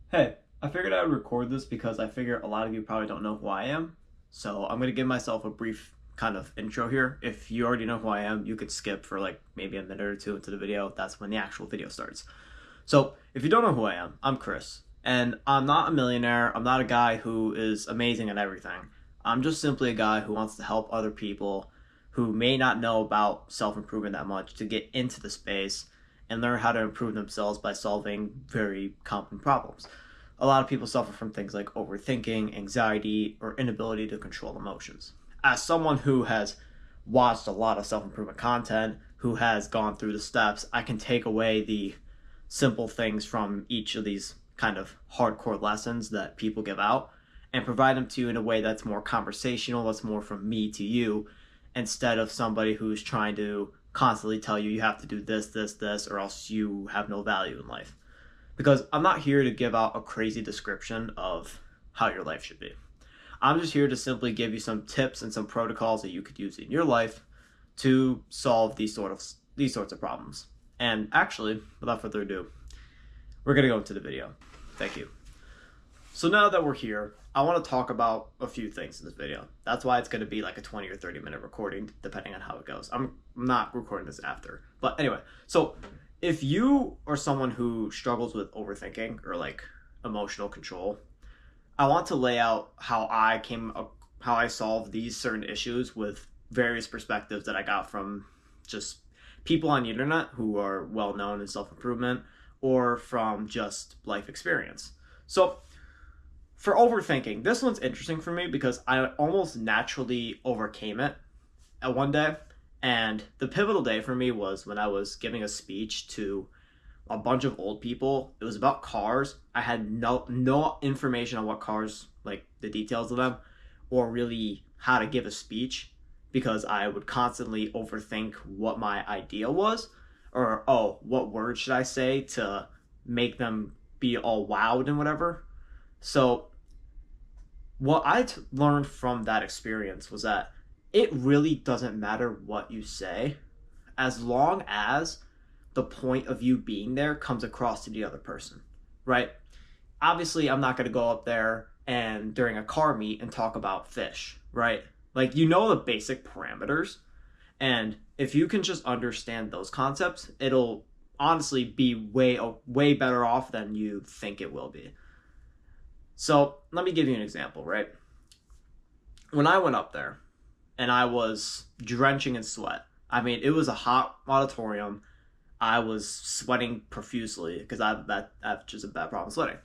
Hey, I figured I would record this because I figure a lot of you probably don't know who I am. So I'm going to give myself a brief kind of intro here. If you already know who I am, you could skip for like maybe a minute or two into the video. That's when the actual video starts. So if you don't know who I am, I'm Chris. And I'm not a millionaire. I'm not a guy who is amazing at everything. I'm just simply a guy who wants to help other people who may not know about self improvement that much to get into the space and learn how to improve themselves by solving very common problems. A lot of people suffer from things like overthinking, anxiety, or inability to control emotions. As someone who has watched a lot of self improvement content, who has gone through the steps, I can take away the simple things from each of these kind of hardcore lessons that people give out and provide them to you in a way that's more conversational, that's more from me to you, instead of somebody who's trying to constantly tell you have to do this, this, this, or else you have no value in life. Because I'm not here to give out a crazy description of how your life should be. I'm just here to simply give you some tips and some protocols that you could use in your life to solve these sorts of problems. And actually, without further ado, we're gonna go into the video. Thank you. So now that we're here, I want to talk about a few things in this video. That's why it's going to be like a 20 or 30 minute recording, depending on how it goes. I'm not recording this after. But anyway, so if you are someone who struggles with overthinking or like emotional control, I want to lay out how I solve these certain issues with various perspectives that I got from just people on the internet who are well known in self improvement or from just life experience. So for overthinking, this one's interesting for me because I almost naturally overcame it at one day. And the pivotal day for me was when I was giving a speech to a bunch of old people. It was about cars. I had no information on what cars, like the details of them, or really how to give a speech because I would constantly overthink what my idea was, or what words should I say to make them be all wowed and whatever. So what learned from that experience was that it really doesn't matter what you say as long as the point of you being there comes across to the other person, right? Obviously, I'm not going to go up there and during a car meet and talk about fish, right? Like, you know the basic parameters. And if you can just understand those concepts, it'll honestly be way better off than you think it will be. So let me give you an example, right? When I went up there and I was drenching in sweat, I mean, it was a hot auditorium. I was sweating profusely because I have just a bad problem sweating.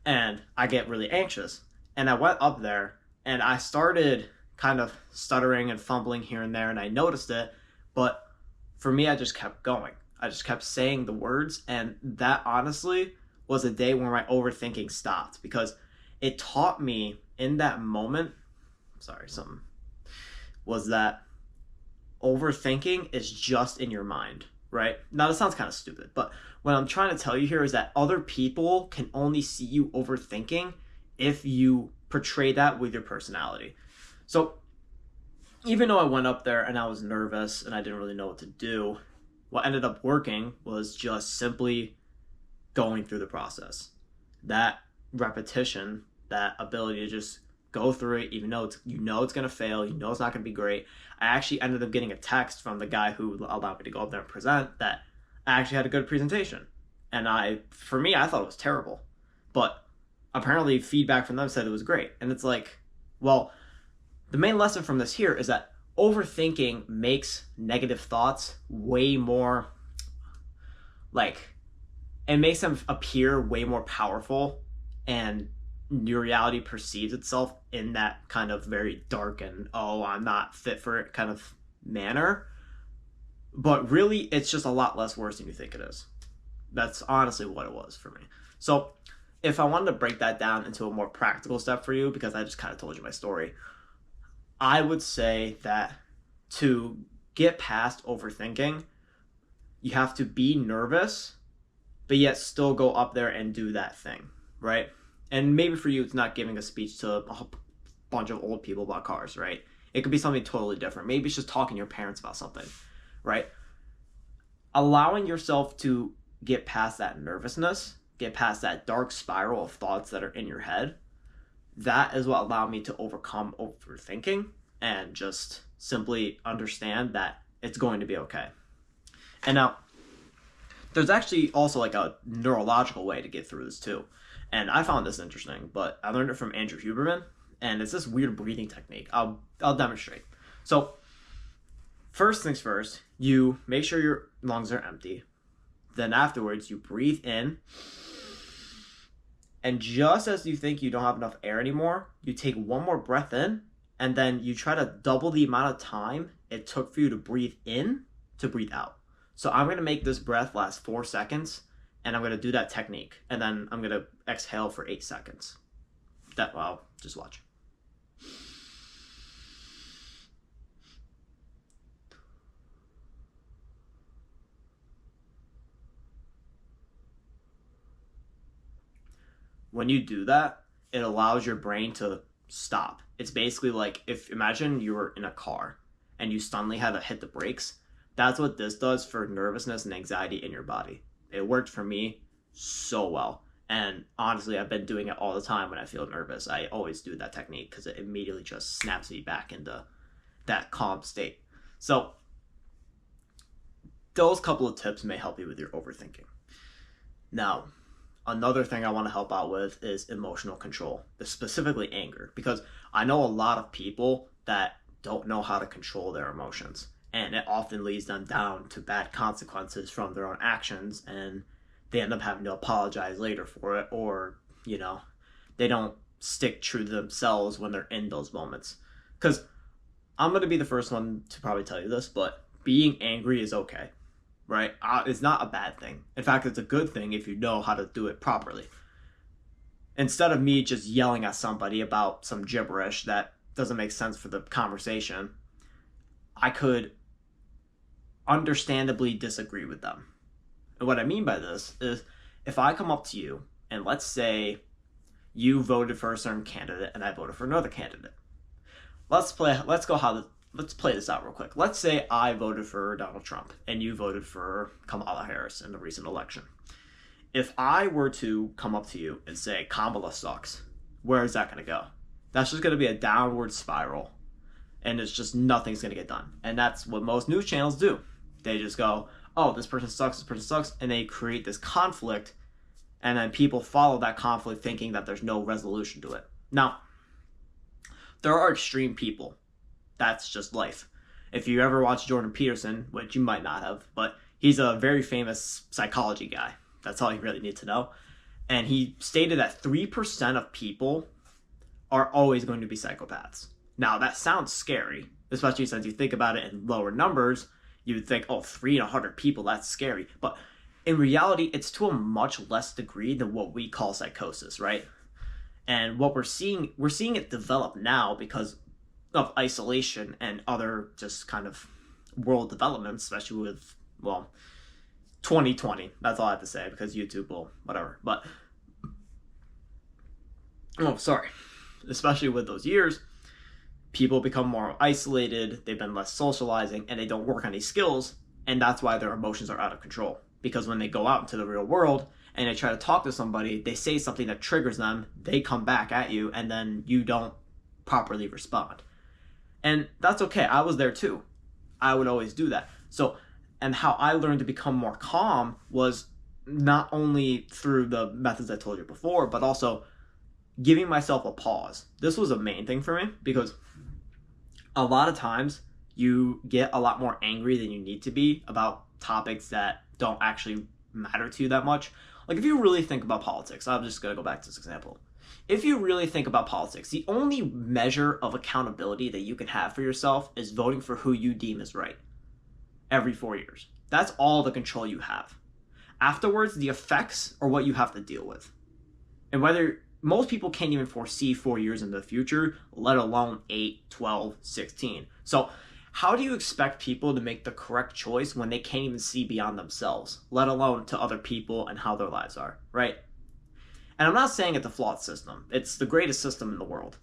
And I get really anxious. And I went up there and I started kind of stuttering and fumbling here and there, and I noticed it. But for me, I just kept going. I just kept saying the words. And that honestly was a day where my overthinking stopped because it taught me in that moment, was that overthinking is just in your mind, right? Now, that sounds kind of stupid, but what I'm trying to tell you here is that other people can only see you overthinking if you portray that with your personality. So even though I went up there and I was nervous and I didn't really know what to do, what ended up working was just simply going through the process. That repetition, that ability to just go through it, even though it's going to fail, it's not going to be great. I actually ended up getting a text from the guy who allowed me to go up there and present that I actually had a good presentation. And for me, I thought it was terrible. But apparently feedback from them said it was great. And it's like, well, the main lesson from this here is that overthinking makes negative thoughts way more, like, it makes them appear way more powerful, and your reality perceives itself in that kind of very dark and I'm not fit for it kind of manner. But really, it's just a lot less worse than you think it is. That's honestly what it was for me. So if I wanted to break that down into a more practical step for you, because I just kind of told you my story, I would say that to get past overthinking, you have to be nervous, but yet still go up there and do that thing, right? And maybe for you, it's not giving a speech to a bunch of old people about cars, right? It could be something totally different. Maybe it's just talking to your parents about something, right? Allowing yourself to get past that nervousness get past that dark spiral of thoughts that are in your head, that is what allowed me to overcome overthinking and just simply understand that it's going to be okay. And now, there's actually also like a neurological way to get through this too. And I found this interesting, but I learned it from Andrew Huberman, and it's this weird breathing technique. I'll demonstrate. So, first things first, you make sure your lungs are empty. Then afterwards, you breathe in. And just as you think you don't have enough air anymore, you take one more breath in, and then you try to double the amount of time it took for you to breathe in to breathe out. So I'm going to make this breath last 4 seconds, and I'm going to do that technique. And then I'm going to exhale for 8 seconds. Just watch. When you do that, it allows your brain to stop. It's basically like imagine you were in a car and you suddenly had to hit the brakes. That's what this does for nervousness and anxiety in your body. It worked for me so well. And honestly, I've been doing it all the time when I feel nervous. I always do that technique because it immediately just snaps me back into that calm state. So those couple of tips may help you with your overthinking. Now, another thing I want to help out with is emotional control, specifically anger, because I know a lot of people that don't know how to control their emotions, and it often leads them down to bad consequences from their own actions, and they end up having to apologize later for it, or, they don't stick true to themselves when they're in those moments. Because I'm going to be the first one to probably tell you this, but being angry is okay. Right? It's not a bad thing. In fact, it's a good thing if you know how to do it properly. Instead of me just yelling at somebody about some gibberish that doesn't make sense for the conversation, I could understandably disagree with them. And what I mean by this is if I come up to you and let's say you voted for a certain candidate and I voted for another candidate. Let's play this out real quick. Let's say I voted for Donald Trump and you voted for Kamala Harris in the recent election. If I were to come up to you and say Kamala sucks, where is that going to go? That's just going to be a downward spiral, and it's just nothing's going to get done. And that's what most news channels do. They just go, oh, this person sucks, and they create this conflict, and then people follow that conflict thinking that there's no resolution to it. Now, there are extreme people. That's just life. If you ever watch Jordan Peterson, which you might not have, but he's a very famous psychology guy. That's all you really need to know. And he stated that 3% of people are always going to be psychopaths. Now, that sounds scary, especially since you think about it in lower numbers. You would think, 3 in 100 people, that's scary. But in reality, it's to a much less degree than what we call psychosis, right? And what we're seeing it develop now because of isolation and other just kind of world developments, especially with, 2020. That's all I have to say because YouTube will, whatever. But, especially with those years, people become more isolated, they've been less socializing, and they don't work on these skills, and that's why their emotions are out of control. Because when they go out into the real world and they try to talk to somebody, they say something that triggers them, they come back at you, and then you don't properly respond. And that's okay. I was there too. I would always do that. And how I learned to become more calm was not only through the methods I told you before, but also giving myself a pause. This was a main thing for me because a lot of times you get a lot more angry than you need to be about topics that don't actually matter to you that much. Like if you really think about politics, I'm just going to go back to this example. If you really think about politics, the only measure of accountability that you can have for yourself is voting for who you deem is right every 4 years. That's all the control you have. Afterwards, the effects are what you have to deal with. And whether most people can't even foresee 4 years in the future, let alone 8, 12, 16. So how do you expect people to make the correct choice when they can't even see beyond themselves, let alone to other people and how their lives are, right? And I'm not saying it's a flawed system. It's the greatest system in the world.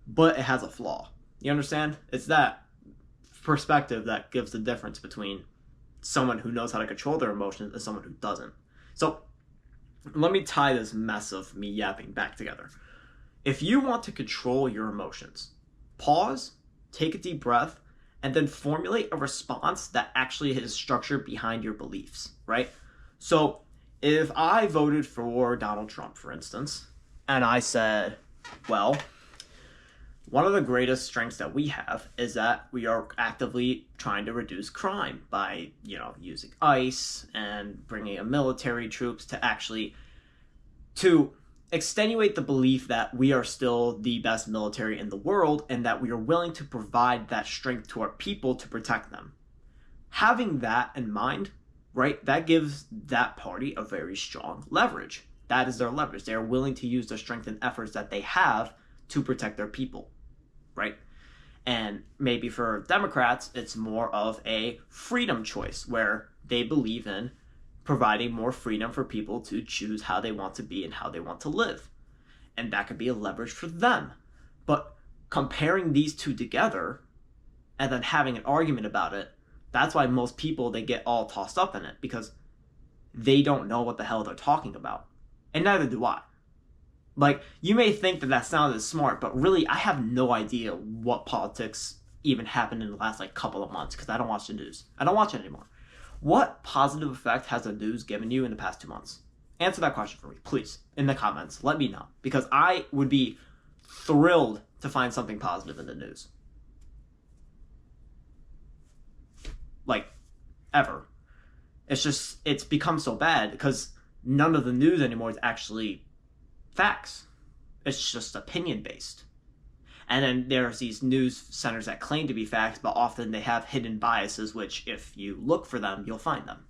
But it has a flaw. You understand? It's that perspective that gives the difference between someone who knows how to control their emotions and someone who doesn't. So Let me tie this mess of me yapping back together. If you want to control your emotions, pause, take a deep breath, and then formulate a response that actually is structured behind your beliefs, right? So if I voted for Donald Trump, for instance, and I said, well, one of the greatest strengths that we have is that we are actively trying to reduce crime by, using ICE and bringing in military troops to extenuate the belief that we are still the best military in the world and that we are willing to provide that strength to our people to protect them. Having that in mind, right, that gives that party a very strong leverage. That is their leverage. They are willing to use the strength and efforts that they have to protect their people, right? And maybe for Democrats, it's more of a freedom choice where they believe in providing more freedom for people to choose how they want to be and how they want to live. And that could be a leverage for them. But comparing these two together and then having an argument about it, that's why most people, they get all tossed up in it, because they don't know what the hell they're talking about. And neither do I. Like, you may think that sounded smart, but really, I have no idea what politics even happened in the last, couple of months, because I don't watch the news. I don't watch it anymore. What positive effect has the news given you in the past 2 months? Answer that question for me, please, in the comments. Let me know, because I would be thrilled to find something positive in the news. Ever. It's become so bad because none of the news anymore is actually facts. It's just opinion-based. And then there's these news centers that claim to be facts, but often they have hidden biases, which if you look for them, you'll find them.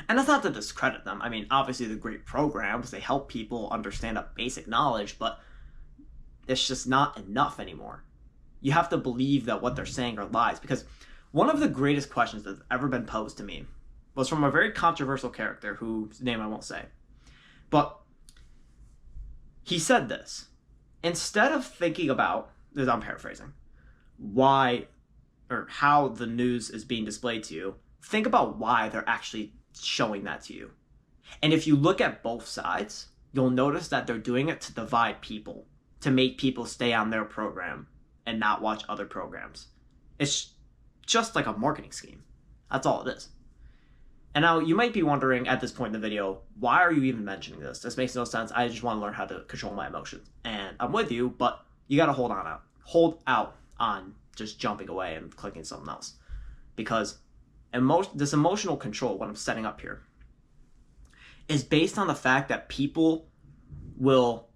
And that's not to discredit them. I mean, obviously they're great programs. They help people understand a basic knowledge, but it's just not enough anymore. You have to believe that what they're saying are lies, because one of the greatest questions that's ever been posed to me was from a very controversial character whose name I won't say. But he said this: instead of thinking about, I'm paraphrasing, why or how the news is being displayed to you, think about why they're actually showing that to you. And if you look at both sides, you'll notice that they're doing it to divide people, to make people stay on their program and not watch other programs. It's just like a marketing scheme. That's all it is. And now you might be wondering at this point in the video, why are you even mentioning this? This makes no sense. I just want to learn how to control my emotions. And I'm with you, but you got to hold out on just jumping away and clicking something else. Because this emotional control, what I'm setting up here, is based on the fact that people will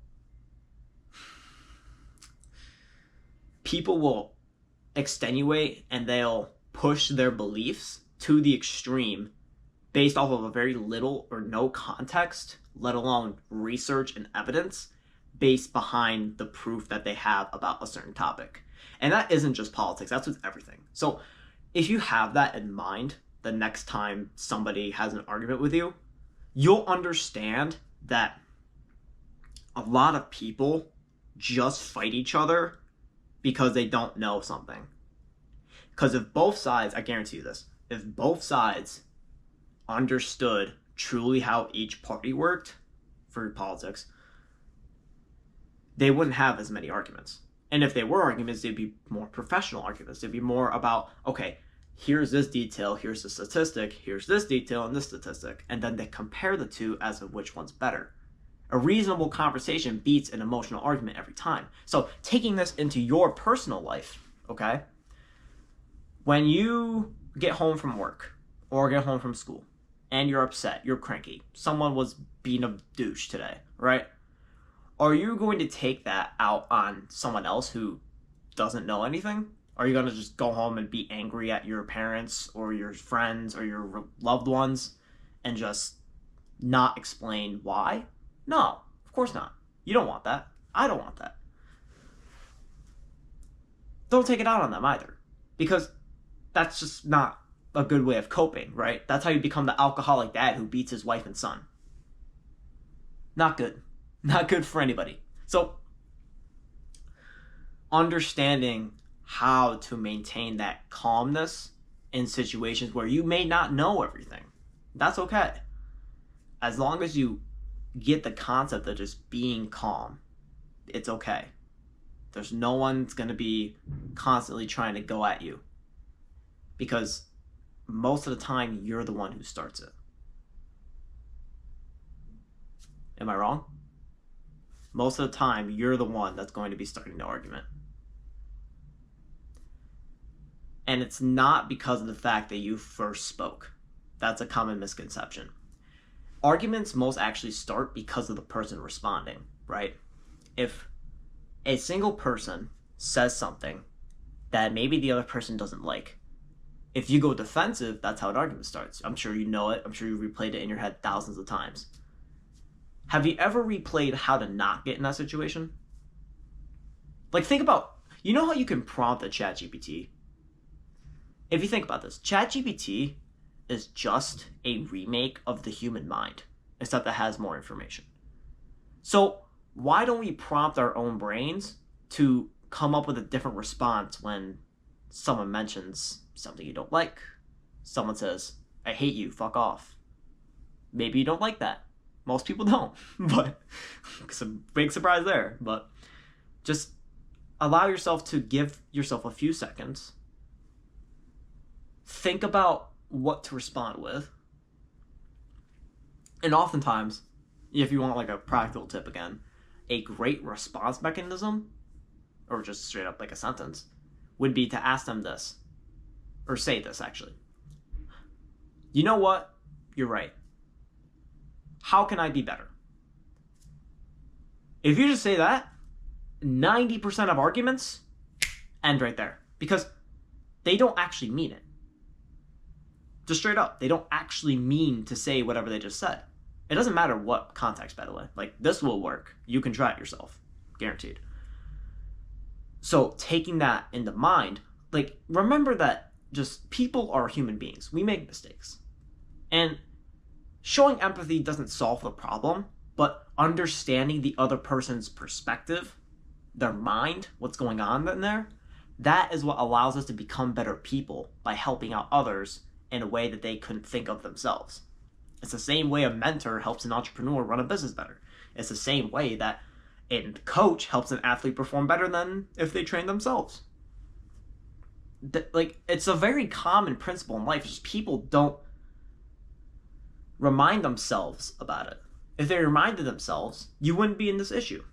extenuate and they'll push their beliefs to the extreme based off of a very little or no context, let alone research and evidence based behind the proof that they have about a certain topic. And that isn't just politics, that's with everything. So if you have that in mind the next time somebody has an argument with you, you'll understand that a lot of people just fight each other because they don't know something. Because if both sides, I guarantee you this, if both sides understood truly how each party worked for politics, they wouldn't have as many arguments. And if they were arguments, they'd be more professional arguments. They'd be more about, okay, here's this detail, here's the statistic, here's this detail and this statistic. And then they compare the two as to which one's better. A reasonable conversation beats an emotional argument every time. So taking this into your personal life, okay? When you get home from work or get home from school and you're upset, you're cranky, someone was being a douche today, right? Are you going to take that out on someone else who doesn't know anything? Are you going to just go home and be angry at your parents or your friends or your loved ones and just not explain why? No, of course not. You don't want that. I don't want that. Don't take it out on them either, because that's just not a good way of coping, right? That's how you become the alcoholic dad who beats his wife and son. Not good. Not good for anybody. So, understanding how to maintain that calmness in situations where you may not know everything. That's okay. As long as you get the concept of just being calm, it's okay. There's no one's going to be constantly trying to go at you, because most of the time you're the one who starts it. Am I wrong? Most of the time you're the one that's going to be starting the argument. And it's not because of the fact that you first spoke. That's a common misconception. Arguments most actually start because of the person responding, right? If a single person says something that maybe the other person doesn't like, if you go defensive, that's how an argument starts. I'm sure you know it. I'm sure you've replayed it in your head thousands of times. Have you ever replayed how to not get in that situation? Like, think about, you know how you can prompt a ChatGPT? If you think about this, ChatGPT is just a remake of the human mind, except that has more information. So why don't we prompt our own brains to come up with a different response when someone mentions something you don't like? Someone says, I hate you, fuck off. Maybe you don't like that. Most people don't, but it's a big surprise there. But just allow yourself to give yourself a few seconds. Think about what to respond with. And oftentimes, if you want like a practical tip again, a great response mechanism, or just straight up like a sentence, would be to ask them this, or say this actually. You know what? You're right. How can I be better? If you just say that, 90% of arguments end right there, because they don't actually mean it. Just straight up, they don't actually mean to say whatever they just said. It doesn't matter what context, by the way. Like, this will work. You can try it yourself. Guaranteed. So taking that into mind, like, remember that just people are human beings. We make mistakes. And showing empathy doesn't solve the problem, but understanding the other person's perspective, their mind, what's going on in there, that is what allows us to become better people by helping out others in a way that they couldn't think of themselves. It's the same way a mentor helps an entrepreneur run a business better. It's the same way that a coach helps an athlete perform better than if they train themselves. Like, it's a very common principle in life. Just people don't remind themselves about it. If they reminded themselves, you wouldn't be in this issue.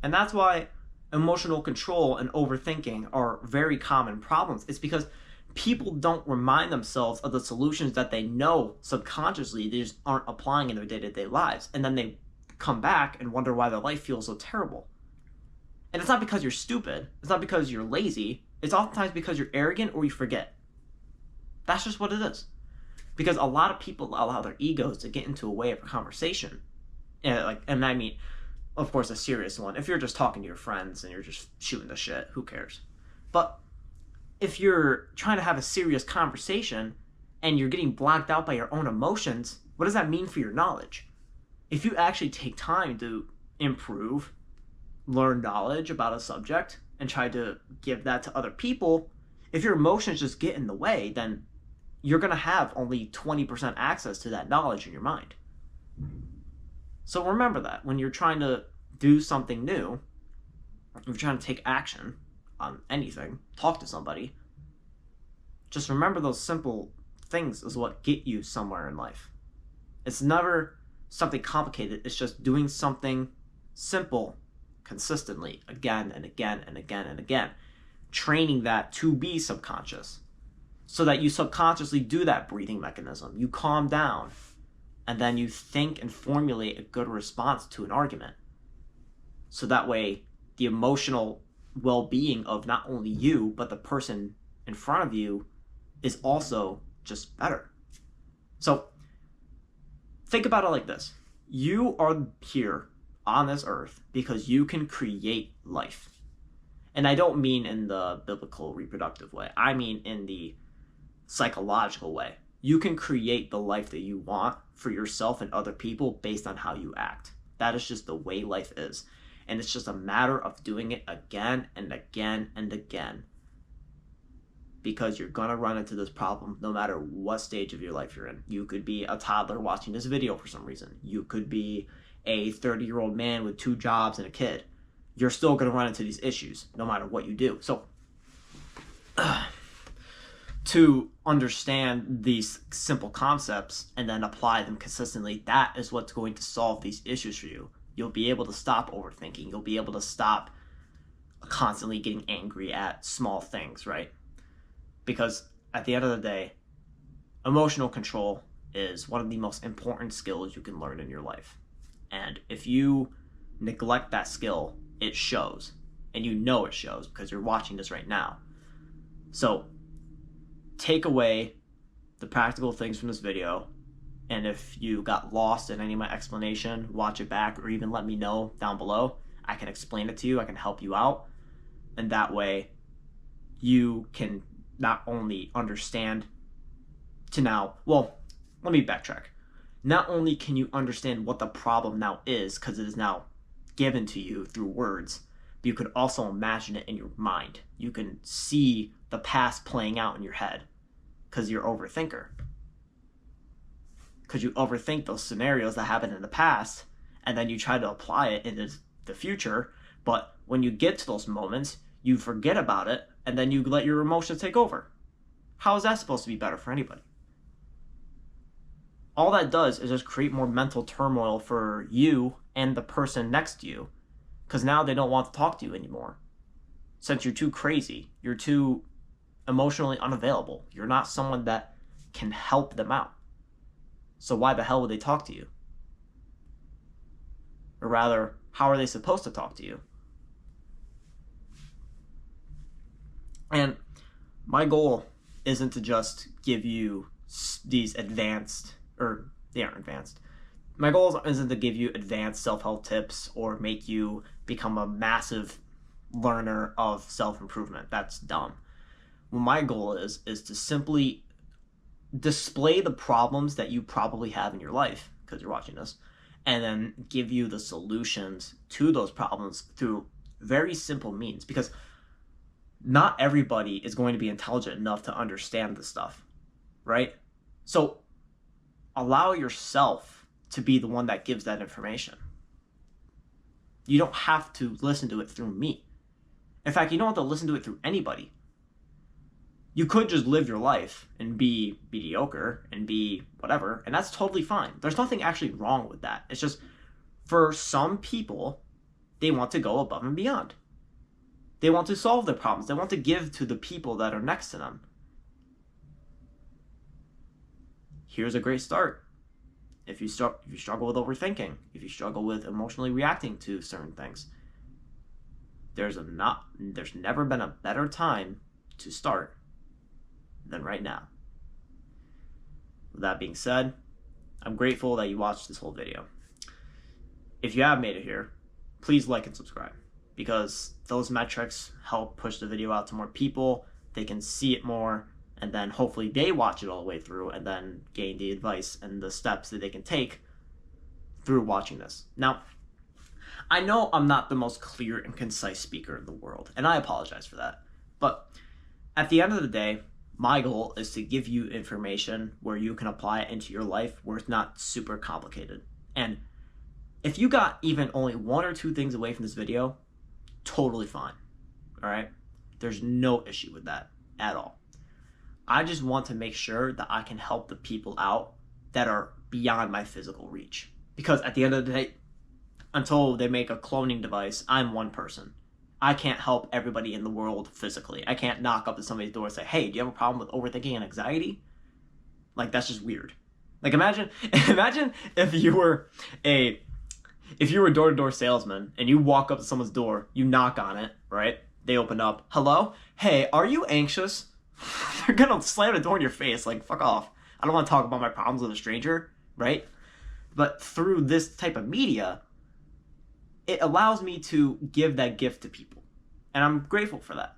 And that's why emotional control and overthinking are very common problems. It's because people don't remind themselves of the solutions that they know subconsciously they just aren't applying in their day-to-day lives. And then they come back and wonder why their life feels so terrible. And it's not because you're stupid. It's not because you're lazy. It's oftentimes because you're arrogant or you forget. That's just what it is. Because a lot of people allow their egos to get into a way of a conversation. And I mean, of course, a serious one. If you're just talking to your friends and you're just shooting the shit, who cares? But if you're trying to have a serious conversation and you're getting blacked out by your own emotions, what does that mean for your knowledge? If you actually take time to improve, learn knowledge about a subject, and try to give that to other people, if your emotions just get in the way, then you're going to have only 20% access to that knowledge in your mind. So remember that when you're trying to do something new, if you're trying to take action on anything, talk to somebody, just remember those simple things is what get you somewhere in life. It's never something complicated. It's just doing something simple consistently again and again and again and again. Training that to be subconscious so that you subconsciously do that breathing mechanism. You calm down and then you think and formulate a good response to an argument. So that way the emotional well-being of not only you, but the person in front of you is also just better. So think about it like this. You are here on this earth because you can create life. And I don't mean in the biblical reproductive way. I mean in the psychological way. You can create the life that you want for yourself and other people based on how you act. That is just the way life is. And it's just a matter of doing it again and again and again. because you're going to run into this problem no matter what stage of your life you're in. You could be a toddler watching this video for some reason. You could be a 30-year-old man with 2 jobs and a kid. You're still going to run into these issues no matter what you do. So to understand these simple concepts and then apply them consistently, that is what's going to solve these issues for you. You'll be able to stop overthinking. You'll be able to stop constantly getting angry at small things, right? Because at the end of the day, emotional control is one of the most important skills you can learn in your life. And if you neglect that skill, it shows. And you know it shows because you're watching this right now. So take away the practical things from this video. And if you got lost in any of my explanation, watch it back or even let me know down below. I can explain it to you. I can help you out. And that way you can not only understand to now, well, let me backtrack. Not only can you understand what the problem now is, because it is now given to you through words, but you could also imagine it in your mind. You can see the past playing out in your head because you're an overthinker. Because you overthink those scenarios that happened in the past, and then you try to apply it in the future, but when you get to those moments, you forget about it, and then you let your emotions take over. How is that supposed to be better for anybody? All that does is just create more mental turmoil for you and the person next to you, because now they don't want to talk to you anymore. Since you're too crazy, you're too emotionally unavailable, you're not someone that can help them out. So why the hell would they talk to you? Or rather, how are they supposed to talk to you? And my goal isn't to just give you these advanced, or they aren't advanced. My goal isn't to give you advanced self-help tips or make you become a massive learner of self-improvement. That's dumb. What my goal is to simply display the problems that you probably have in your life because you're watching this, and then give you the solutions to those problems through very simple means, because not everybody is going to be intelligent enough to understand this stuff, right? So allow yourself to be the one that gives that information. You don't have to listen to it through me. In fact, you don't have to listen to it through anybody. You could just live your life and be mediocre and be whatever, and that's totally fine. There's nothing actually wrong with that. It's just, for some people, they want to go above and beyond. They want to solve their problems. They want to give to the people that are next to them. Here's a great start. If you struggle with overthinking, if you struggle with emotionally reacting to certain things, there's never been a better time to start than right now. With that being said, I'm grateful that you watched this whole video. If you have made it here, please like and subscribe, because those metrics help push the video out to more people. They can see it more, and then hopefully they watch it all the way through and then gain the advice and the steps that they can take through watching this. Now, I know I'm not the most clear and concise speaker in the world, and I apologize for that. But at the end of the day, my goal is to give you information where you can apply it into your life where it's not super complicated. And if you got even only 1 or 2 things away from this video, totally fine. All right? There's no issue with that at all. I just want to make sure that I can help the people out that are beyond my physical reach. Because at the end of the day, until they make a cloning device, I'm one person. I can't help everybody in the world physically. I can't knock up at somebody's door and say, hey, do you have a problem with overthinking and anxiety? Like, that's just weird. Like, imagine if you were a door-to-door salesman and you walk up to someone's door, you knock on it, right? They open up, hello? Hey, are you anxious? They're gonna slam the door in your face, like, fuck off. I don't want to talk about my problems with a stranger, right? But through this type of media, it allows me to give that gift to people. And I'm grateful for that.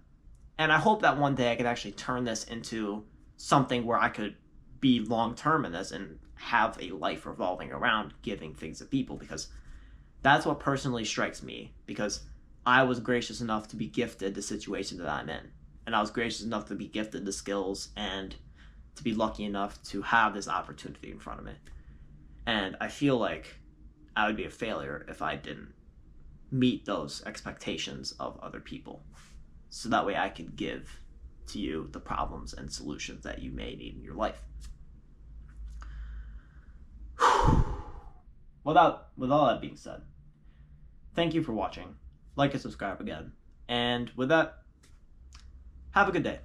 And I hope that one day I could actually turn this into something where I could be long-term in this and have a life revolving around giving things to people, because that's what personally strikes me, because I was gracious enough to be gifted the situation that I'm in. And I was gracious enough to be gifted the skills and to be lucky enough to have this opportunity in front of me. And I feel like I would be a failure if I didn't meet those expectations of other people. So that way I could give to you the problems and solutions that you may need in your life. With all that being said, thank you for watching. Like and subscribe again. And with that, have a good day.